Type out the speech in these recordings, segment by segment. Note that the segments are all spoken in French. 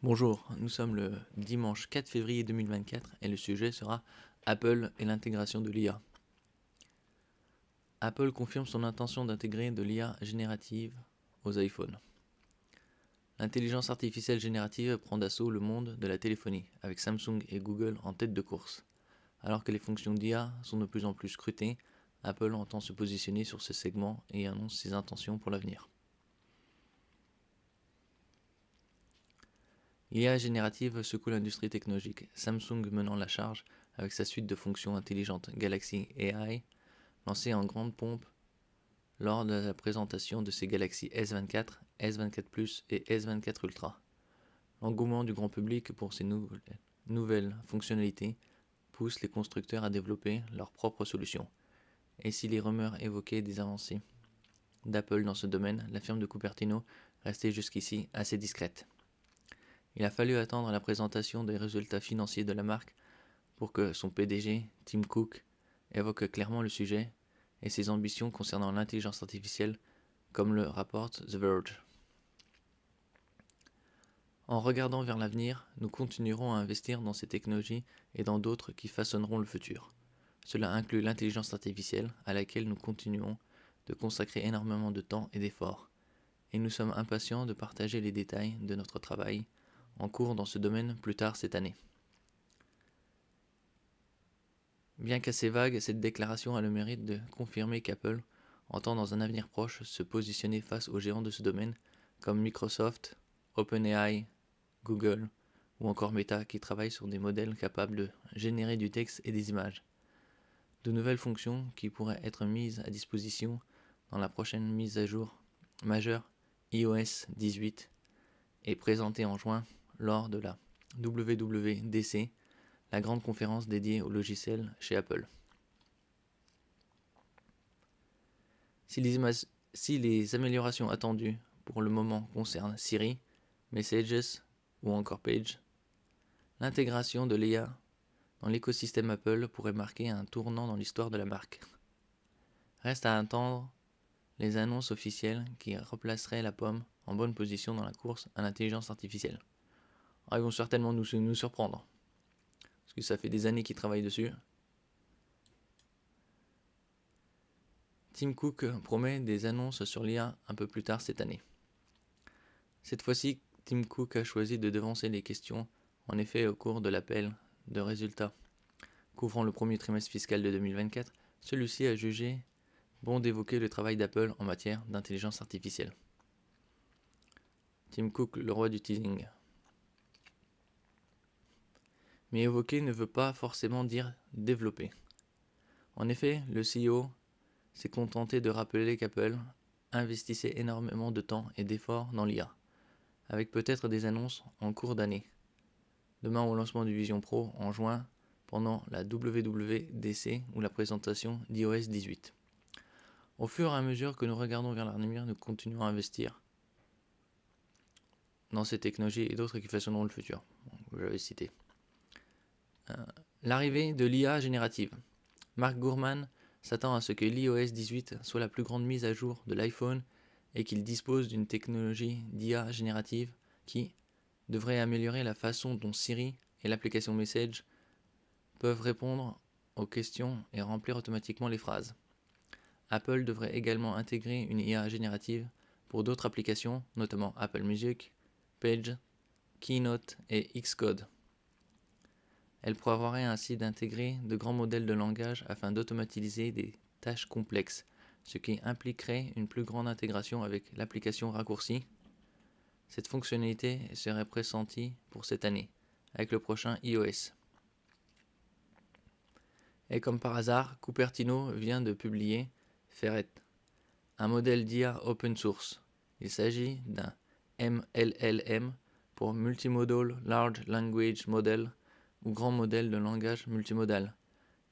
Bonjour, nous sommes le dimanche 4 février 2024 et le sujet sera Apple et l'intégration de l'IA. Apple confirme son intention d'intégrer de l'IA générative aux iPhones. L'intelligence artificielle générative prend d'assaut le monde de la téléphonie, avec Samsung et Google en tête de course. Alors que les fonctions d'IA sont de plus en plus scrutées, Apple entend se positionner sur ce segment et annonce ses intentions pour l'avenir. L'IA générative secoue l'industrie technologique, Samsung menant la charge avec sa suite de fonctions intelligentes Galaxy AI, lancée en grande pompe lors de la présentation de ses Galaxy S24, S24 Plus et S24 Ultra. L'engouement du grand public pour ces nouvelles fonctionnalités pousse les constructeurs à développer leurs propres solutions. Et si les rumeurs évoquaient des avancées d'Apple dans ce domaine, la firme de Cupertino restait jusqu'ici assez discrète. Il a fallu attendre la présentation des résultats financiers de la marque pour que son PDG, Tim Cook, évoque clairement le sujet et ses ambitions concernant l'intelligence artificielle, comme le rapporte The Verge. En regardant vers l'avenir, nous continuerons à investir dans ces technologies et dans d'autres qui façonneront le futur. Cela inclut l'intelligence artificielle, à laquelle nous continuons de consacrer énormément de temps et d'efforts, et nous sommes impatients de partager les détails de notre travail en cours dans ce domaine plus tard cette année. Bien qu'assez vague, cette déclaration a le mérite de confirmer qu'Apple entend dans un avenir proche se positionner face aux géants de ce domaine comme Microsoft, OpenAI, Google ou encore Meta qui travaillent sur des modèles capables de générer du texte et des images. De nouvelles fonctions qui pourraient être mises à disposition dans la prochaine mise à jour majeure iOS 18 et présentée en juin lors de la WWDC, la grande conférence dédiée aux logiciels chez Apple. Si les améliorations attendues pour le moment concernent Siri, Messages ou encore Page, l'intégration de l'IA dans l'écosystème Apple pourrait marquer un tournant dans l'histoire de la marque. Reste à attendre les annonces officielles qui replaceraient la pomme en bonne position dans la course à l'intelligence artificielle. Alors, ils vont certainement nous surprendre, parce que ça fait des années qu'ils travaillent dessus. Tim Cook promet des annonces sur l'IA un peu plus tard cette année. Cette fois-ci, Tim Cook a choisi de devancer les questions. En effet, au cours de l'appel de résultats couvrant le premier trimestre fiscal de 2024, celui-ci a jugé bon d'évoquer le travail d'Apple en matière d'intelligence artificielle. Tim Cook, le roi du teasing. Mais évoquer ne veut pas forcément dire développer. En effet, le CEO s'est contenté de rappeler qu'Apple investissait énormément de temps et d'efforts dans l'IA, avec peut-être des annonces en cours d'année. Demain au lancement du Vision Pro en juin, pendant la WWDC ou la présentation d'iOS 18. Au fur et à mesure que nous regardons vers l'avenir, nous continuons à investir dans ces technologies et d'autres qui façonneront le futur. Vous l'avez cité. L'arrivée de l'IA générative. Mark Gurman s'attend à ce que l'iOS 18 soit la plus grande mise à jour de l'iPhone et qu'il dispose d'une technologie d'IA générative qui devrait améliorer la façon dont Siri et l'application Message peuvent répondre aux questions et remplir automatiquement les phrases. Apple devrait également intégrer une IA générative pour d'autres applications, notamment Apple Music, Page, Keynote et Xcode. Elle prévoirait ainsi d'intégrer de grands modèles de langage afin d'automatiser des tâches complexes, ce qui impliquerait une plus grande intégration avec l'application raccourcie. Cette fonctionnalité serait pressentie pour cette année, avec le prochain iOS. Et comme par hasard, Cupertino vient de publier Ferret, un modèle d'IA open source. Il s'agit d'un MLLM pour Multimodal Large Language Model ou grand modèle de langage multimodal,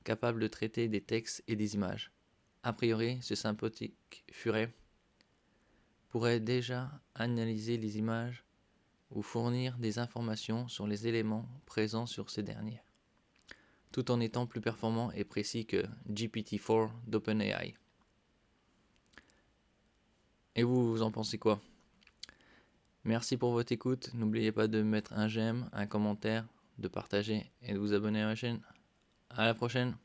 capable de traiter des textes et des images. A priori, ce sympathique furet pourrait déjà analyser les images ou fournir des informations sur les éléments présents sur ces dernières, tout en étant plus performant et précis que GPT-4 d'OpenAI. Et vous en pensez quoi? Merci pour votre écoute. N'oubliez pas de mettre un j'aime, un commentaire, de partager et de vous abonner à ma chaîne. À la prochaine!